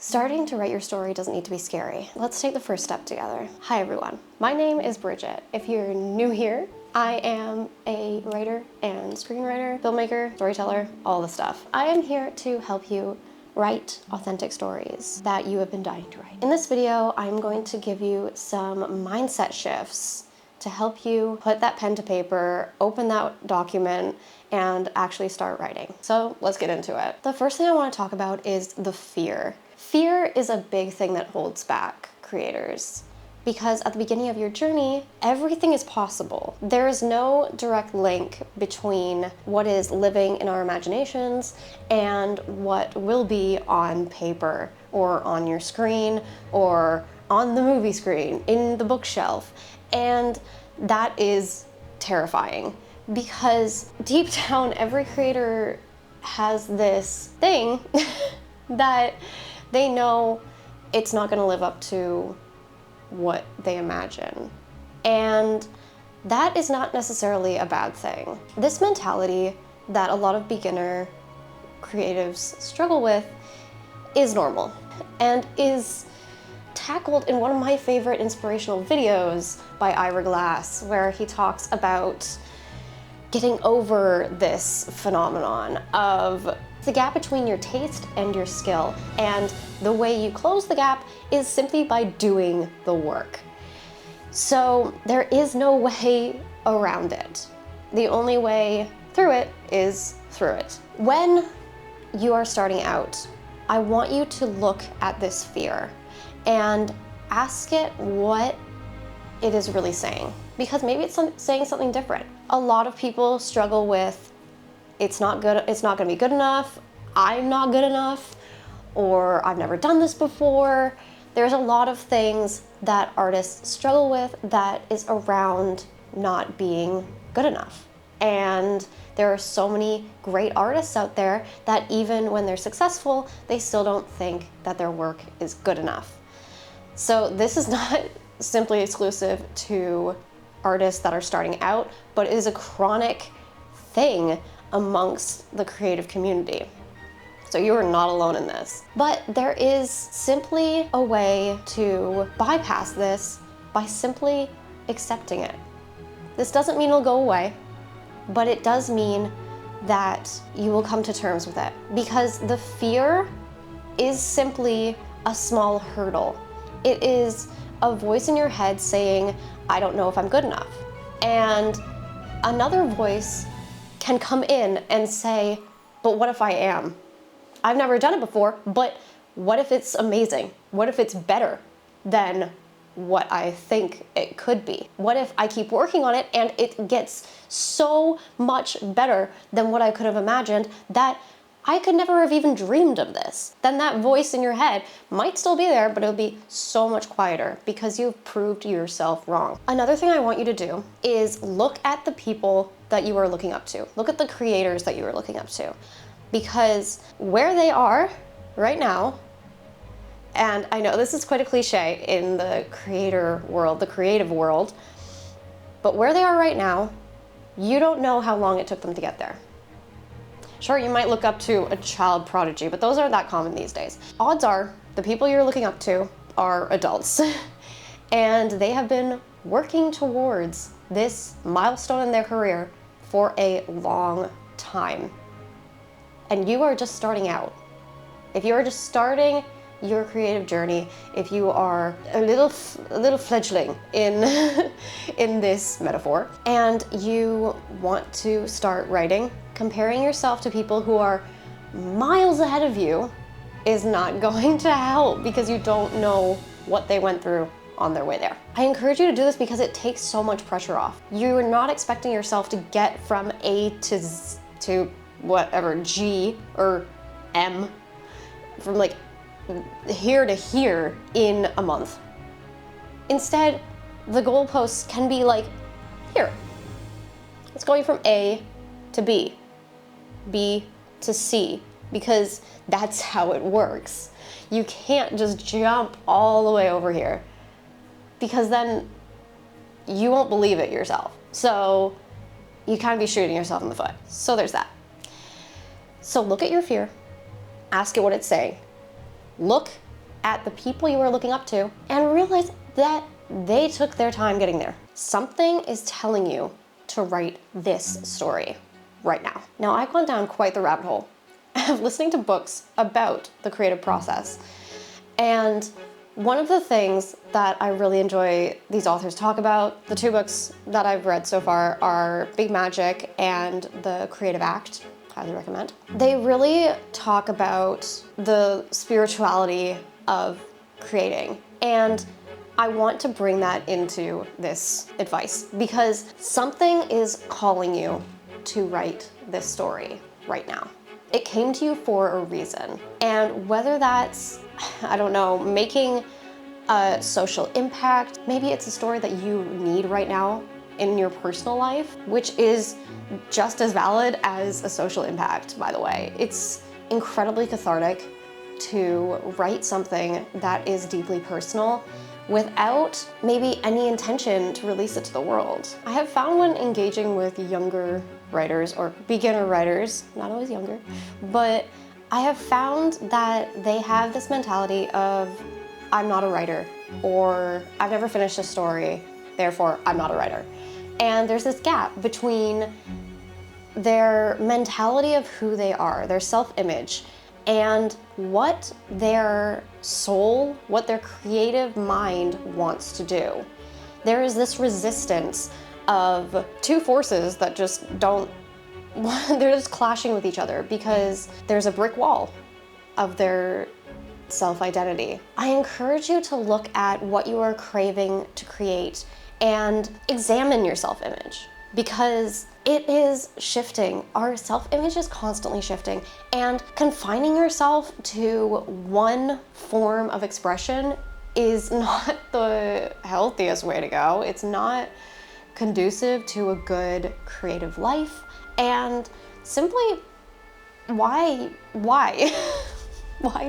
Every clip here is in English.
Starting to write your story doesn't need to be scary. Let's take the first step together. Hi everyone, my name is Bridget. If you're new here, I am a writer and screenwriter, filmmaker, storyteller, all the stuff. I am here to help you write authentic stories that you have been dying to write. In this video, I'm going to give you some mindset shifts to help you put that pen to paper, open that document, and actually start writing. So let's get into it. The first thing I want to talk about is the fear. Fear is a big thing that holds back creators because at the beginning of your journey, everything is possible. There is no direct link between what is living in our imaginations and what will be on paper or on your screen or on the movie screen, in the bookshelf. And that is terrifying because deep down, every creator has this thing that they know it's not going to live up to what they imagine. And that is not necessarily a bad thing. This mentality that a lot of beginner creatives struggle with is normal and is tackled in one of my favorite inspirational videos by Ira Glass, where he talks about getting over this phenomenon of the gap between your taste and your skill. And the way you close the gap is simply by doing the work. So there is no way around it. The only way through it is through it. When you are starting out, I want you to look at this fear and ask it what it is really saying, because maybe it's saying something different. A lot of people struggle with it's not going to be good enough, I'm not good enough, or I've never done this before. There's a lot of things that artists struggle with that is around not being good enough. And there are so many great artists out there that even when they're successful, they still don't think that their work is good enough. So this is not simply exclusive to artists that are starting out, but it is a chronic thing amongst the creative community. So you are not alone in this. But there is simply a way to bypass this by simply accepting it. This doesn't mean it'll go away, but it does mean that you will come to terms with it, because the fear is simply a small hurdle. It is a voice in your head saying, I don't know if I'm good enough. And another voice can come in and say, but what if I am? I've never done it before, but what if it's amazing? What if it's better than what I think it could be? What if I keep working on it and it gets so much better than what I could have imagined that I could never have even dreamed of this? Then that voice in your head might still be there, but it'll be so much quieter because you've proved yourself wrong. Another thing I want you to do is look at the people that you are looking up to. Look at the creators that you are looking up to. Because where they are right now, and I know this is quite a cliche in the creator world, the creative world, but where they are right now, you don't know how long it took them to get there. Sure, you might look up to a child prodigy, but those aren't that common these days. Odds are the people you're looking up to are adults and they have been working towards this milestone in their career for a long time. And you are just starting out. If you are just starting your creative journey, if you are a little fledgling in in this metaphor, and you want to start writing, comparing yourself to people who are miles ahead of you is not going to help because you don't know what they went through on their way there. I encourage you to do this because it takes so much pressure off. You're not expecting yourself to get from A to whatever, G or M, from like here to here in a month. Instead, the goalposts can be like here. It's going from A to B, B to C, because that's how it works. You can't just jump all the way over here because then you won't believe it yourself. So you kind of be shooting yourself in the foot. So there's that. So look at your fear, ask it what it's saying. Look at the people you are looking up to and realize that they took their time getting there. Something is telling you to write this story right now. Now, I've gone down quite the rabbit hole of listening to books about the creative process. And one of the things that I really enjoy these authors talk about, the two books that I've read so far are Big Magic and The Creative Act. Highly recommend. They really talk about the spirituality of creating. And I want to bring that into this advice because something is calling you to write this story right now. It came to you for a reason. And whether that's, I don't know, making a social impact, maybe it's a story that you need right now in your personal life, which is just as valid as a social impact, by the way. It's incredibly cathartic to write something that is deeply personal without maybe any intention to release it to the world. I have found when engaging with younger writers or beginner writers, not always younger, but I have found that they have this mentality of, I'm not a writer, or I've never finished a story, therefore I'm not a writer. And there's this gap between their mentality of who they are, their self-image, and what their soul, what their creative mind wants to do. There is this resistance of two forces that just don't, they're just clashing with each other because there's a brick wall of their self-identity. I encourage you to look at what you are craving to create and examine your self-image because it is shifting. Our self-image is constantly shifting, and confining yourself to one form of expression is not the healthiest way to go. It's not conducive to a good creative life, and simply, why? Why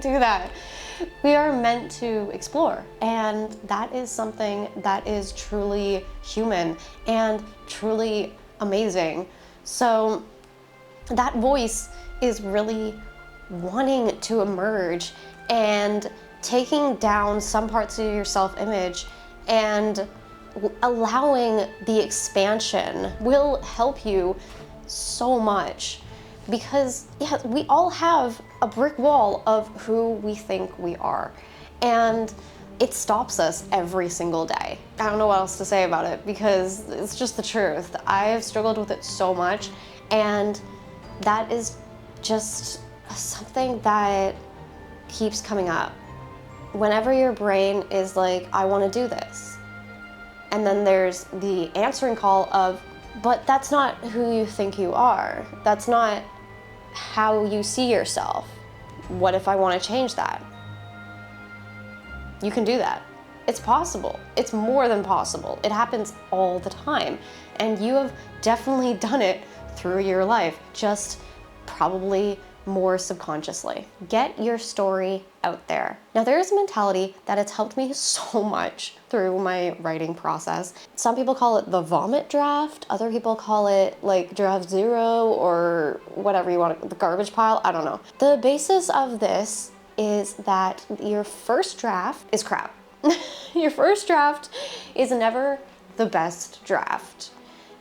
do that? We are meant to explore, and that is something that is truly human and truly amazing. So that voice is really wanting to emerge and taking down some parts of your self-image and allowing the expansion will help you so much. Because yeah, we all have a brick wall of who we think we are, and it stops us every single day. I don't know what else to say about it because it's just the truth. I've struggled with it so much, and that is just something that keeps coming up. Whenever your brain is like, I want to do this, and then there's the answering call of, but that's not who you think you are. That's not how you see yourself. What if I want to change that? You can do that. It's possible. It's more than possible. It happens all the time. And you have definitely done it through your life, just probably more subconsciously. Get your story out there. Now, there is a mentality that has helped me so much through my writing process. Some people call it the vomit draft. Other people call it like draft zero or whatever you want, the garbage pile. I don't know. The basis of this is that your first draft is crap. Your first draft is never the best draft.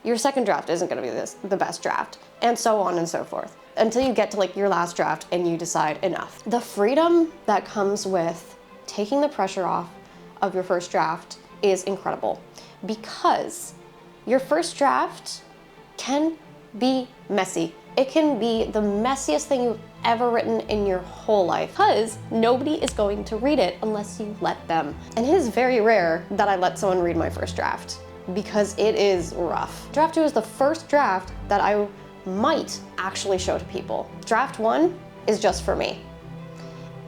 Your second draft isn't going to be the best draft, and so on and so forth, until you get to like your last draft and you decide enough. The freedom that comes with taking the pressure off of your first draft is incredible, because your first draft can be messy. It can be the messiest thing you've ever written in your whole life, because nobody is going to read it unless you let them. And it is very rare that I let someone read my first draft, because it is rough. Draft 2 is the first draft that I might actually show to people. Draft 1 is just for me.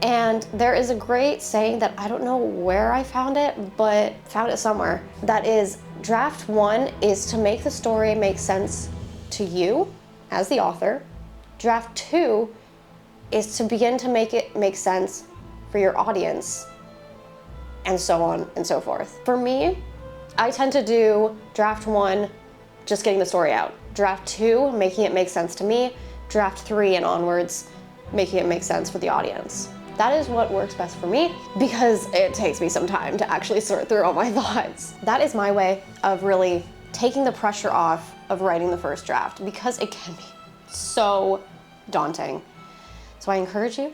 And there is a great saying that I don't know where I found it, but found it somewhere. That is, draft 1 is to make the story make sense to you as the author. Draft 2 is to begin to make it make sense for your audience, and so on and so forth. For me, I tend to do draft 1, just getting the story out. Draft 2, making it make sense to me. Draft 3 and onwards, making it make sense for the audience. That is what works best for me because it takes me some time to actually sort through all my thoughts. That is my way of really taking the pressure off of writing the first draft because it can be so daunting. So I encourage you,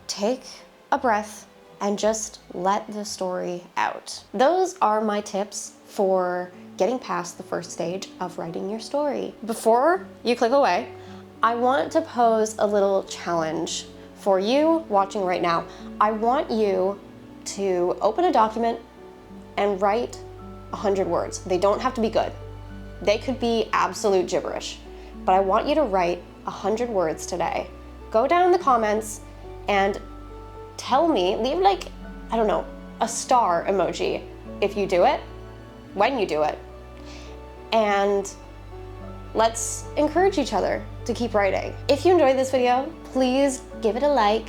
take a breath and just let the story out. Those are my tips for getting past the first stage of writing your story. Before you click away, I want to pose a little challenge for you watching right now. I want you to open a document and write 100 words. They don't have to be good. They could be absolute gibberish, but I want you to write 100 words today. Go down in the comments and tell me, leave like, I don't know, a star emoji if you do it, when you do it. And let's encourage each other to keep writing. If you enjoyed this video, please give it a like,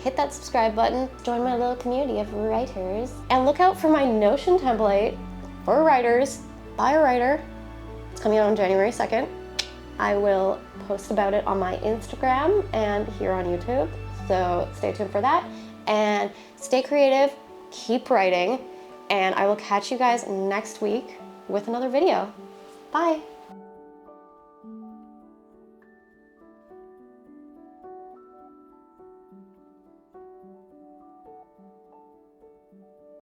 hit that subscribe button, join my little community of writers, and look out for my Notion template for writers by a writer. It's coming out on January 2nd. I will post about it on my Instagram and here on YouTube, so stay tuned for that. And stay creative, keep writing, and I will catch you guys next week with another video. Bye.